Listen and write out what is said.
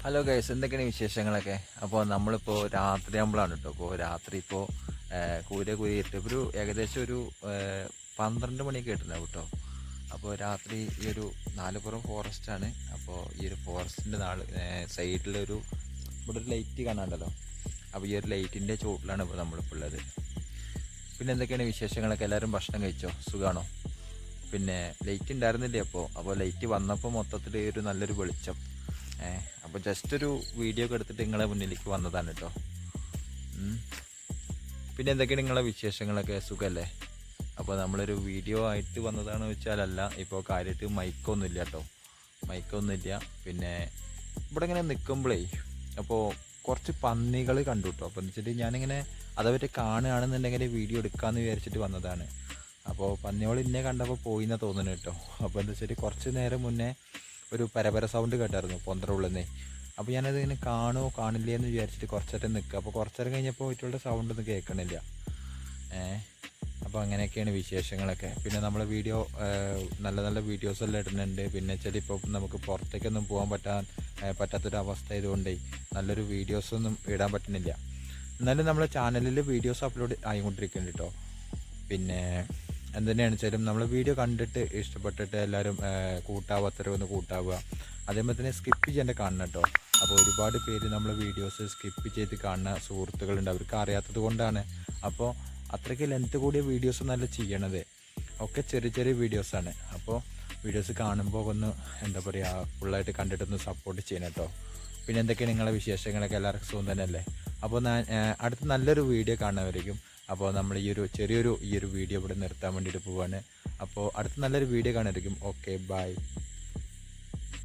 Hello guys, എന്തൊക്കെയാണ് വിശേഷങ്ങളൊക്കെ? അപ്പോൾ നമ്മളിപ്പോൾ രാത്രിയാകുമ്പോഴാണ് കേട്ടോ. ഇപ്പോൾ രാത്രി ഇപ്പോൾ കൂരെ കൂരിയിട്ട് ഒരു ഏകദേശം ഒരു 12 മണിയൊക്കെ കിട്ടുന്നുണ്ടാവും കേട്ടോ. അപ്പോൾ രാത്രി ഈ ഒരു നാലുപുറം ഫോറസ്റ്റാണ്. അപ്പോൾ ഈ ഒരു ഫോറസ്റ്റിൻ്റെ സൈഡിലൊരു ഇവിടെ ഒരു ലൈറ്റ് കാണാണ്ടല്ലോ. അപ്പോൾ ഈ ഒരു ലൈറ്റിൻ്റെ ചുവട്ടിലാണ് ഇപ്പോൾ നമ്മളിപ്പോൾ ഉള്ളത്. പിന്നെ എന്തൊക്കെയാണ് വിശേഷങ്ങളൊക്കെ? എല്ലാവരും ഭക്ഷണം കഴിച്ചോ? സുഖമാണോ? പിന്നെ ലൈറ്റ് ഉണ്ടായിരുന്നില്ലേ അപ്പോൾ ലൈറ്റ് വന്നപ്പോൾ മൊത്തത്തിൽ ഒരു നല്ലൊരു വെളിച്ചം. അപ്പോൾ ജസ്റ്റ് ഒരു വീഡിയോ ഒക്കെ എടുത്തിട്ട് നിങ്ങളെ മുന്നിലേക്ക് വന്നതാണ് കേട്ടോ. പിന്നെ എന്തൊക്കെയാണ് നിങ്ങളെ വിശേഷങ്ങളൊക്കെ? സുഖമല്ലേ? അപ്പോൾ നമ്മളൊരു വീഡിയോ ആയിട്ട് വന്നതാണെന്ന് വെച്ചാലല്ല, ഇപ്പോൾ കാര്യമായിട്ട് മൈക്കൊന്നുമില്ല കേട്ടോ. മൈക്കൊന്നുമില്ല. പിന്നെ ഇവിടെ ഇങ്ങനെ നിൽക്കുമ്പോഴേ അപ്പോൾ കുറച്ച് പന്നികൾ കണ്ടു കേട്ടോ. അപ്പോൾ എന്ന് വെച്ചിട്ട് ഞാനിങ്ങനെ അതവരെ കാണുകയാണെന്നുണ്ടെങ്കിൽ വീഡിയോ എടുക്കാമെന്ന് വിചാരിച്ചിട്ട് വന്നതാണ്. അപ്പോൾ പന്നികൾ ഇന്നെ കണ്ടപ്പോൾ പോയിന്നാണ് തോന്നുന്നു കേട്ടോ. അപ്പോൾ എന്താ വെച്ചാൽ കുറച്ച് നേരം മുന്നേ ഒരു പരപര സൗണ്ട് കേട്ടായിരുന്നു പൊന്തറ ഉള്ളിൽ. അപ്പോൾ ഞാനത് ഇങ്ങനെ കാണുമോ കാണില്ല എന്ന് വിചാരിച്ചിട്ട് കുറച്ചേരം നിൽക്കുക. അപ്പോൾ കുറച്ചേരം കഴിഞ്ഞപ്പോൾ ഇവറ്റുള്ള സൗണ്ട് ഒന്നും കേൾക്കണില്ല. അപ്പോൾ അങ്ങനെയൊക്കെയാണ് വിശേഷങ്ങളൊക്കെ. പിന്നെ നമ്മൾ വീഡിയോ നല്ല നല്ല വീഡിയോസ് എല്ലാം ഇടുന്നുണ്ട്. പിന്നെ വെച്ചാൽ ഇപ്പോൾ നമുക്ക് പുറത്തേക്കൊന്നും പോകാൻ പറ്റാത്തൊരു അവസ്ഥ ആയതുകൊണ്ടേ നല്ലൊരു വീഡിയോസൊന്നും ഇടാൻ പറ്റുന്നില്ല. എന്നാലും നമ്മളെ ചാനലിൽ വീഡിയോസ് അപ്ലോഡ് ആയിക്കൊണ്ടിരിക്കുന്നുണ്ട് കേട്ടോ. പിന്നെ എന്തുതന്നെയാണ് വെച്ചാലും നമ്മൾ വീഡിയോ കണ്ടിട്ട് ഇഷ്ടപ്പെട്ടിട്ട് എല്ലാവരും കൂട്ടാവാത്തവരൊന്ന് കൂട്ടാവുക. അതേപോലെ തന്നെ സ്കിപ്പ് ചെയ്യേണ്ട കാണണം കേട്ടോ. അപ്പോൾ ഒരുപാട് പേര് നമ്മൾ വീഡിയോസ് സ്കിപ്പ് ചെയ്ത് കാണുന്ന സുഹൃത്തുക്കളുണ്ട്. അവർക്ക് അറിയാത്തത് കൊണ്ടാണ്. അപ്പോൾ അത്രയ്ക്ക് ലെങ്ത്ത് കൂടിയ വീഡിയോസ് നല്ല ചെയ്യണത് ഒക്കെ ചെറിയ ചെറിയ വീഡിയോസാണ്. അപ്പോൾ വീഡിയോസ് കാണുമ്പോൾ ഒന്ന് എന്താ പറയുക, ഫുള്ളായിട്ട് കണ്ടിട്ടൊന്ന് സപ്പോർട്ട് ചെയ്യണം കേട്ടോ. പിന്നെ എന്തൊക്കെയാണ് നിങ്ങളെ വിശേഷങ്ങളൊക്കെ? എല്ലാവർക്കും സുഖം തന്നെയല്ലേ? അപ്പോൾ അടുത്ത നല്ലൊരു വീഡിയോ കാണുന്നവരേക്കും. അപ്പോൾ നമ്മൾ ഈ ഒരു വീഡിയോ ഇവിടെ നിർത്താൻ വേണ്ടിയിട്ട് പോവാണ്. അപ്പോൾ അടുത്ത നല്ലൊരു വീഡിയോ കാണുമായിരിക്കും. Okay, by.